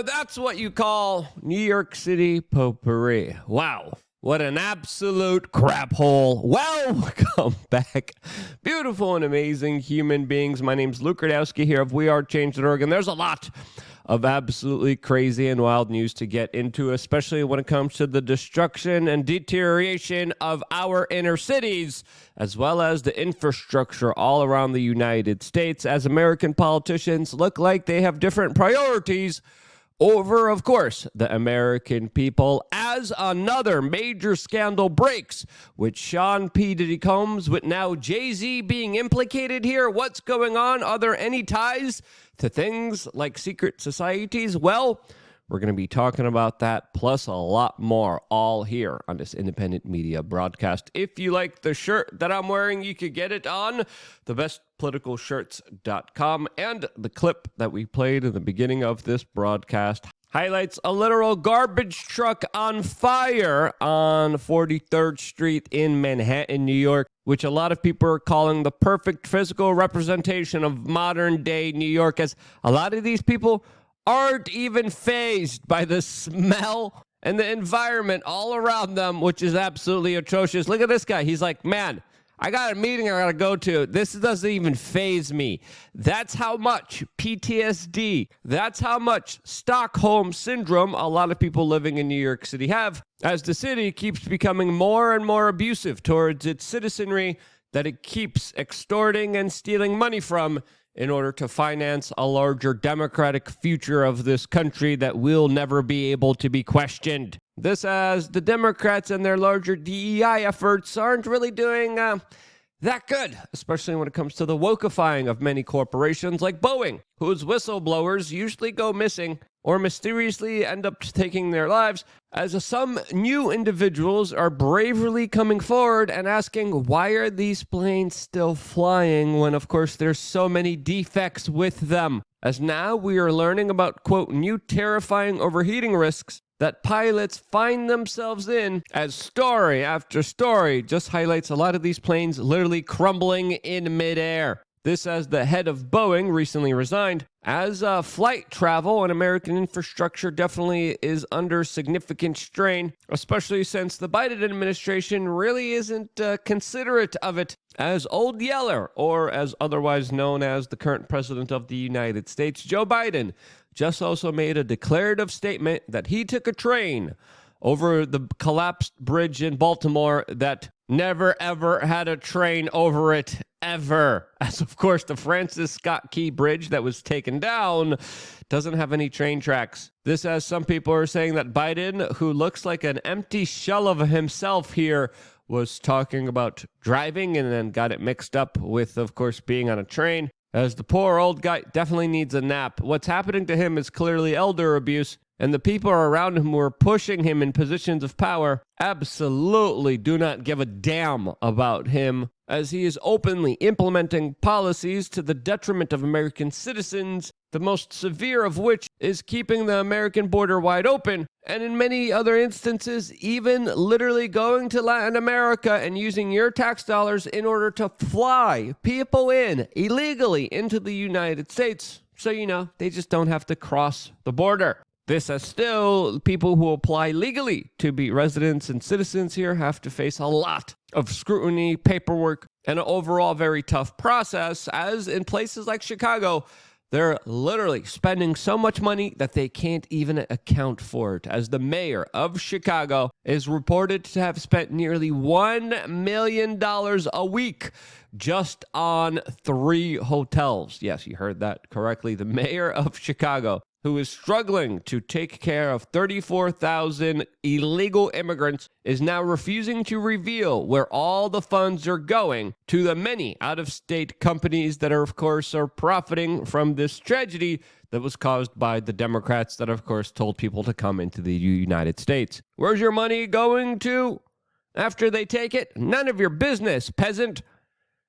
Now that's what you call New York City potpourri. Wow. What an absolute crap hole. Welcome back. Beautiful and amazing human beings. My name's Luke Radowski here of WeAreChange.org, and there's a lot of absolutely crazy and wild news to get into, especially when it comes to the destruction and deterioration of our inner cities, as well as the infrastructure all around the United States, as American politicians look like they have different priorities over, of course, the American people, as another major scandal breaks with Sean P. Diddy Combs, with now Jay-Z being implicated here. What's going on? Are there any ties to things like secret societies? Well, we're going to be talking about that, plus a lot more, all here on this independent media broadcast. If you like the shirt that I'm wearing, you could get it on thebestpoliticalshirts.com. And the clip that we played in the beginning of this broadcast highlights a literal garbage truck on fire on 43rd Street in Manhattan, New York, which a lot of people are calling the perfect physical representation of modern-day New York, as a lot of these people aren't even fazed by the smell and the environment all around them, which is absolutely atrocious. Look at this guy. He's like, man, I got a meeting I got to go to. This doesn't even faze me. That's how much PTSD, that's how much Stockholm Syndrome a lot of people living in New York City have, as the city keeps becoming more and more abusive towards its citizenry that it keeps extorting and stealing money from in order to finance a larger democratic future of this country that will never be able to be questioned. This as the Democrats and their larger DEI efforts aren't really doing that good, especially when it comes to the wokeifying of many corporations like Boeing, whose whistleblowers usually go missing or mysteriously end up taking their lives, as some new individuals are bravely coming forward and asking, why are these planes still flying when, of course, there's so many defects with them? As now we are learning about, quote, new terrifying overheating risks that pilots find themselves in, as story after story just highlights a lot of these planes literally crumbling in midair. This as the head of Boeing recently resigned, as flight travel and American infrastructure definitely is under significant strain, especially since the Biden administration really isn't considerate of it, as Old Yeller, or as otherwise known as the current president of the United States, Joe Biden, just also made a declarative statement that he took a train over the collapsed bridge in Baltimore that never ever had a train over it ever. As of course the Francis Scott Key Bridge that was taken down doesn't have any train tracks. This as some people are saying that Biden, who looks like an empty shell of himself here, was talking about driving and then got it mixed up with, of course, being on a train, as the poor old guy definitely needs a nap. What's happening to him is clearly elder abuse, and the people around him who are pushing him in positions of power absolutely do not give a damn about him, as he is openly implementing policies to the detriment of American citizens, the most severe of which is keeping the American border wide open, and in many other instances, even literally going to Latin America and using your tax dollars in order to fly people in illegally into the United States. So, they just don't have to cross the border. This as still, people who apply legally to be residents and citizens here have to face a lot of scrutiny, paperwork, and an overall very tough process, as in places like Chicago, they're literally spending so much money that they can't even account for it, as the mayor of Chicago is reported to have spent nearly $1 million a week just on 3 hotels. Yes, you heard that correctly. The mayor of Chicago, who is struggling to take care of 34,000 illegal immigrants, is now refusing to reveal where all the funds are going to the many out-of-state companies that are, of course, are profiting from this tragedy that was caused by the Democrats that, of course, told people to come into the United States. Where's your money going to after they take it? None of your business, peasant.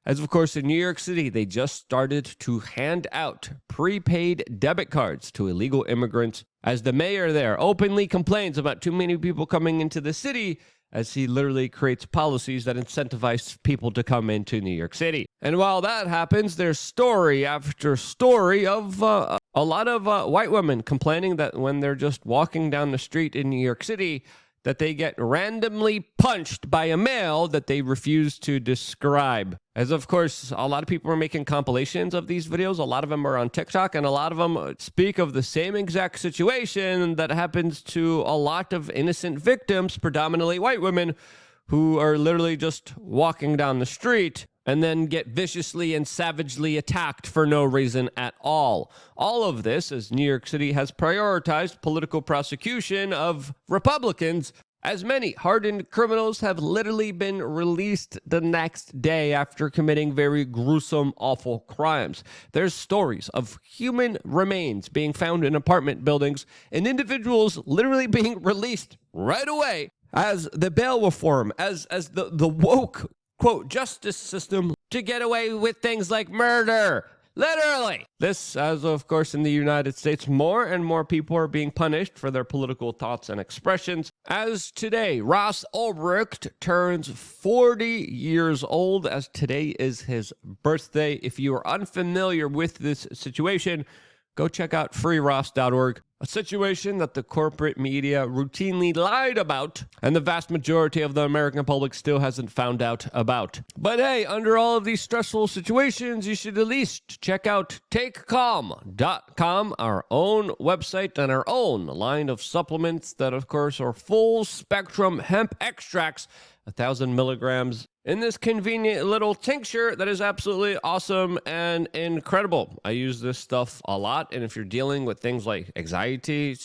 As of course in New York City, they just started to hand out prepaid debit cards to illegal immigrants, as the mayor there openly complains about too many people coming into the city, as he literally creates policies that incentivize people to come into New York City. And while that happens, there's story after story of a lot of white women complaining that when they're just walking down the street in New York City, that they get randomly punched by a male that they refuse to describe. As of course, a lot of people are making compilations of these videos. A lot of them are on TikTok, and a lot of them speak of the same exact situation that happens to a lot of innocent victims, predominantly white women, who are literally just walking down the street and then get viciously and savagely attacked for no reason at all. All of this as New York City has prioritized political prosecution of Republicans, as many hardened criminals have literally been released the next day after committing very gruesome, awful crimes. There's stories of human remains being found in apartment buildings and individuals literally being released right away as the bail reform, as the woke quote, justice system to get away with things like murder. Literally. This, as of course in the United States, more and more people are being punished for their political thoughts and expressions. As today, Ross Ulbricht turns 40 years old, as today is his birthday. If you are unfamiliar with this situation, go check out freeross.org, a situation that the corporate media routinely lied about, and the vast majority of the American public still hasn't found out about. But hey, under all of these stressful situations, you should at least check out takecalm.com, our own website and our own line of supplements that, of course, are full spectrum hemp extracts, 1,000 milligrams in this convenient little tincture that is absolutely awesome and incredible. I use this stuff a lot, and if you're dealing with things like anxiety,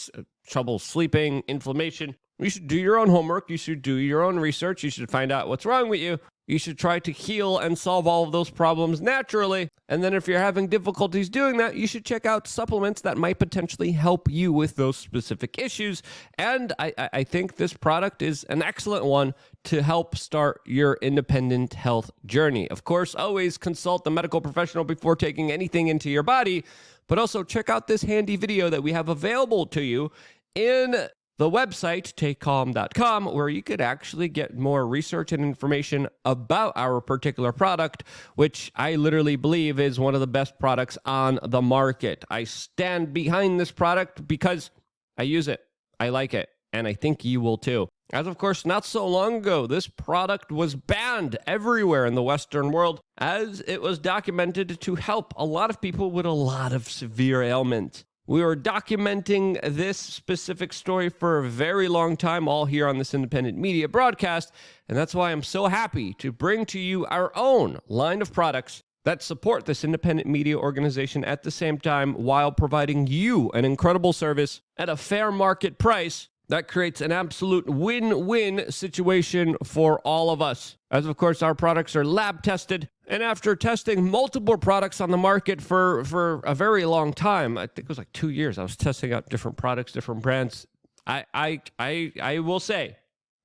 trouble sleeping, inflammation, you should do your own homework. You should do your own research. You should find out what's wrong with you. You should try to heal and solve all of those problems naturally. And then if you're having difficulties doing that, you should check out supplements that might potentially help you with those specific issues. And I think this product is an excellent one to help start your independent health journey. Of course, always consult the medical professional before taking anything into your body, but also check out this handy video that we have available to you in the website, takecalm.com, where you could actually get more research and information about our particular product, which I literally believe is one of the best products on the market. I stand behind this product because I use it, I like it, and I think you will too. As of course, not so long ago, this product was banned everywhere in the Western world, as it was documented to help a lot of people with a lot of severe ailments. We were documenting this specific story for a very long time, all here on this independent media broadcast, and that's why I'm so happy to bring to you our own line of products that support this independent media organization at the same time while providing you an incredible service at a fair market price that creates an absolute win-win situation for all of us. As of course, our products are lab tested, and after testing multiple products on the market for a very long time, I think it was like 2 years, I was testing out different products, different brands. I will say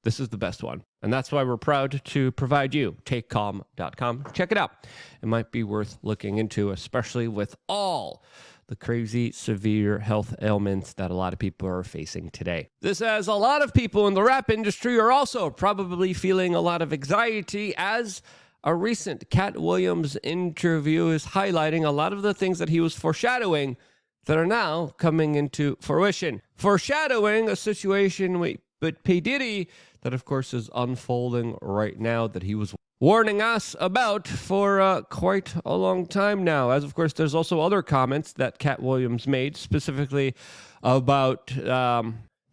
this is the best one. And that's why we're proud to provide you takecalm.com. Check it out. It might be worth looking into, especially with all the crazy severe health ailments that a lot of people are facing today. This, as a lot of people in the rap industry are also probably feeling a lot of anxiety, as a recent Cat Williams interview is highlighting a lot of the things that he was foreshadowing that are now coming into fruition. Foreshadowing a situation with P. Diddy that, of course, is unfolding right now, that he was warning us about for quite a long time now. As, of course, there's also other comments that Cat Williams made, specifically about...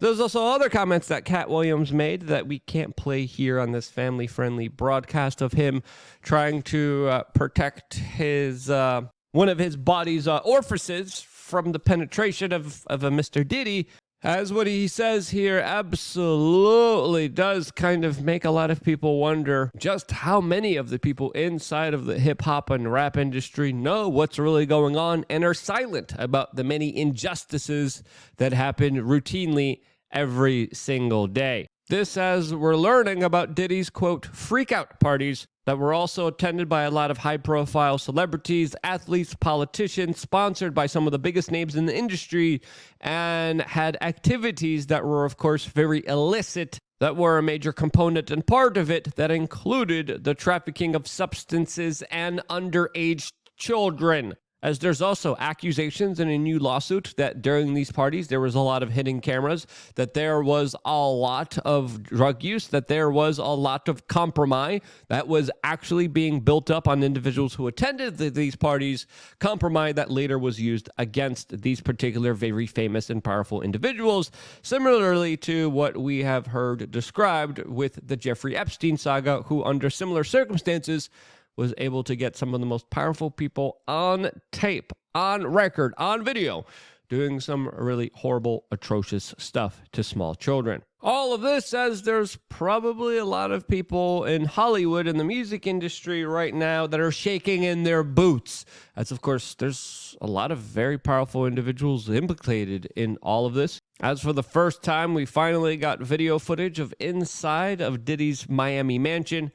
There's also other comments that Cat Williams made that we can't play here on this family-friendly broadcast, of him trying to protect his one of his body's orifices from the penetration of a Mr. Diddy. As what he says here absolutely does kind of make a lot of people wonder just how many of the people inside of the hip-hop and rap industry know what's really going on and are silent about the many injustices that happen routinely every single day. This, as we're learning about Diddy's, quote, freak-out parties that were also attended by a lot of high-profile celebrities, athletes, politicians, sponsored by some of the biggest names in the industry, and had activities that were, of course, very illicit that were a major component and part of it that included the trafficking of substances and underage children. As there's also accusations in a new lawsuit that during these parties there was a lot of hidden cameras, that there was a lot of drug use, that there was a lot of compromise that was actually being built up on individuals who attended these parties, compromise that later was used against these particular very famous and powerful individuals, similarly to what we have heard described with the Jeffrey Epstein saga, who under similar circumstances was able to get some of the most powerful people on tape, on record, on video, doing some really horrible, atrocious stuff to small children. All of this says there's probably a lot of people in Hollywood and the music industry right now that are shaking in their boots. As of course, there's a lot of very powerful individuals implicated in all of this. As for the first time, we finally got video footage of inside of Diddy's Miami mansion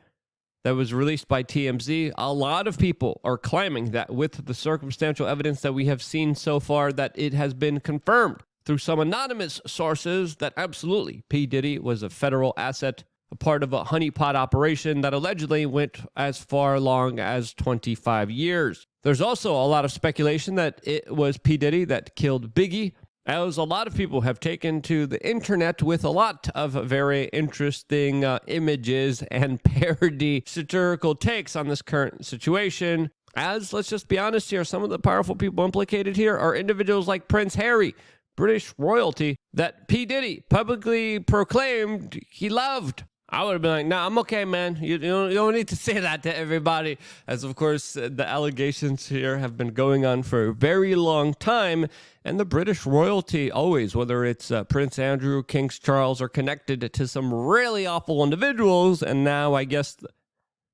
that was released by TMZ. A lot of people are claiming that with the circumstantial evidence that we have seen so far, that it has been confirmed through some anonymous sources that absolutely P. Diddy was a federal asset, a part of a honeypot operation that allegedly went as far long as 25 years. There's also a lot of speculation that it was P. Diddy that killed Biggie, as a lot of people have taken to the internet with a lot of very interesting images and parody satirical takes on this current situation. As, let's just be honest here, some of the powerful people implicated here are individuals like Prince Harry, British royalty, that P. Diddy publicly proclaimed he loved. I would have been like, nah, I'm okay, man. You don't need to say that to everybody. As, of course, the allegations here have been going on for a very long time. And the British royalty always, whether it's Prince Andrew, King Charles, are connected to some really awful individuals. And now I guess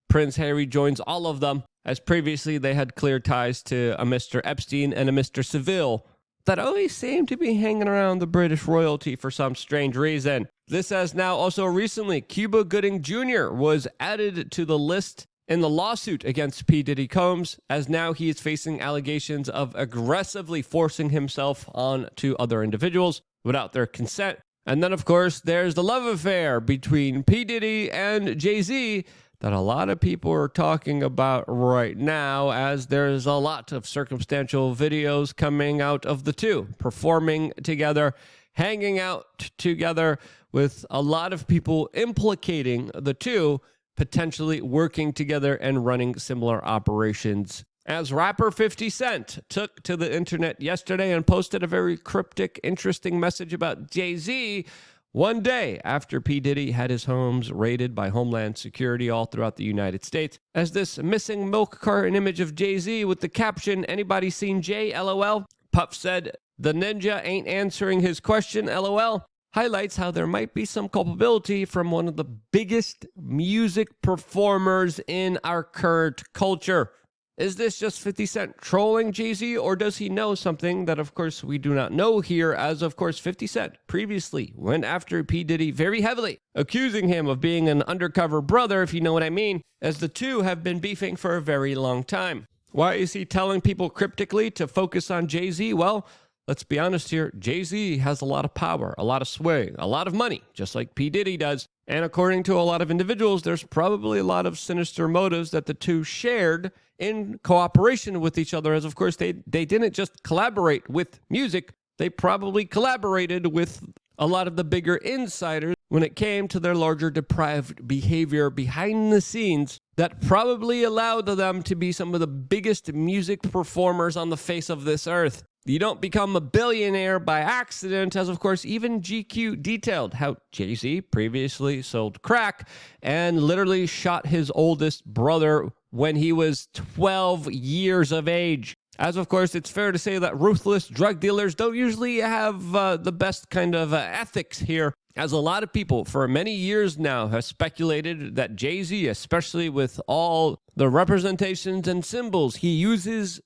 Prince Harry joins all of them, as previously they had clear ties to a Mr. Epstein and a Mr. Seville that always seem to be hanging around the British royalty for some strange reason. This has now also recently, Cuba Gooding Jr. was added to the list in the lawsuit against P. Diddy Combs, as now he is facing allegations of aggressively forcing himself on to other individuals without their consent. And then, of course, there's the love affair between P. Diddy and Jay-Z that a lot of people are talking about right now, as there's a lot of circumstantial videos coming out of the two, performing together, hanging out together, with a lot of people implicating the two, potentially working together and running similar operations. As rapper 50 Cent took to the internet yesterday and posted a very cryptic, interesting message about Jay-Z, one day after P. Diddy had his homes raided by Homeland Security all throughout the United States, as this missing milk carton image of Jay-Z with the caption, "Anybody seen Jay? LOL." Puff said, "The ninja ain't answering his question, LOL," highlights how there might be some culpability from one of the biggest music performers in our current culture. Is this just 50 Cent trolling Jay-Z, or does he know something that, of course, we do not know here, as, of course, 50 Cent previously went after P. Diddy very heavily, accusing him of being an undercover brother, if you know what I mean, as the two have been beefing for a very long time. Why is he telling people cryptically to focus on Jay-Z? Well, let's be honest here, Jay-Z has a lot of power, a lot of sway, a lot of money, just like P. Diddy does. And according to a lot of individuals, there's probably a lot of sinister motives that the two shared in cooperation with each other, as of course they didn't just collaborate with music, they probably collaborated with a lot of the bigger insiders when it came to their larger deprived behavior behind the scenes that probably allowed them to be some of the biggest music performers on the face of this earth. You don't become a billionaire by accident, as of course even GQ detailed how Jay-Z previously sold crack and literally shot his oldest brother when he was 12 years of age. As of course, it's fair to say that ruthless drug dealers don't usually have the best kind of ethics here, as a lot of people for many years now have speculated that Jay-Z, especially with all the representations and symbols he uses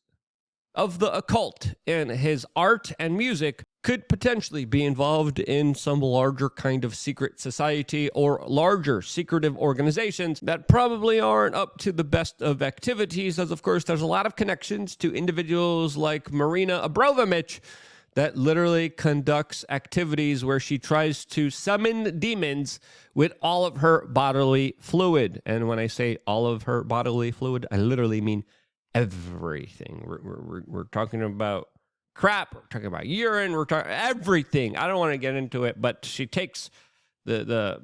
of the occult in his art and music, could potentially be involved in some larger kind of secret society or larger secretive organizations that probably aren't up to the best of activities, as of course there's a lot of connections to individuals like Marina Abramovich that literally conducts activities where she tries to summon demons with all of her bodily fluid. And when I say all of her bodily fluid, I literally mean everything. We're talking about crap, we're talking about urine, we're talking everything. I don't want to get into it, but she takes the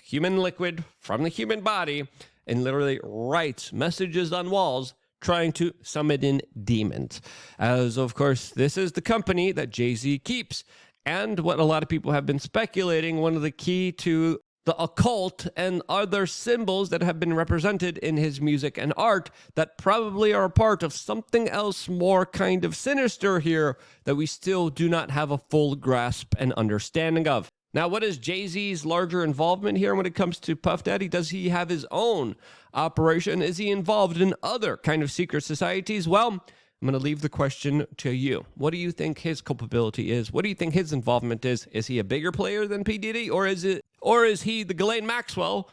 human liquid from the human body and literally writes messages on walls trying to summon in demons. As of course, this is the company that Jay-Z keeps. And what a lot of people have been speculating, one of the key to the occult and other symbols that have been represented in his music and art that probably are a part of something else more kind of sinister here that we still do not have a full grasp and understanding of. Now, what is Jay-Z's larger involvement here when it comes to Puff Daddy? Does he have his own operation? Is he involved in other kind of secret societies? Well, I'm going to leave the question to you. What do you think his culpability is? What do you think his involvement is? Is he a bigger player than P. Diddy, or is he the Ghislaine Maxwell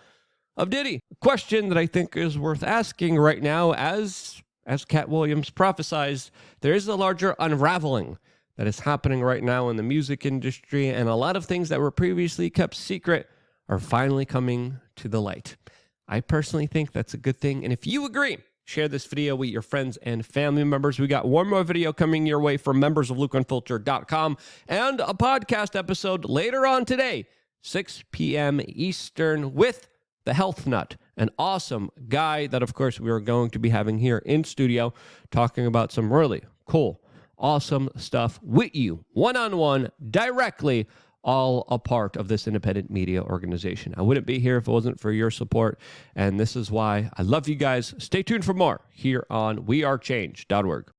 of Diddy? A question that I think is worth asking right now, as Cat Williams prophesized, there is a larger unraveling that is happening right now in the music industry, and a lot of things that were previously kept secret are finally coming to the light. I personally think that's a good thing, and if you agree, share this video with your friends and family members. We got one more video coming your way from members of LukeUnfiltered.com and a podcast episode later on today, 6 p.m. Eastern, with the Health Nut, an awesome guy that, of course, we are going to be having here in studio talking about some really cool, awesome stuff with you, one-on-one, directly, all a part of this independent media organization. I wouldn't be here if it wasn't for your support, and this is why I love you guys. Stay tuned for more here on wearechange.org.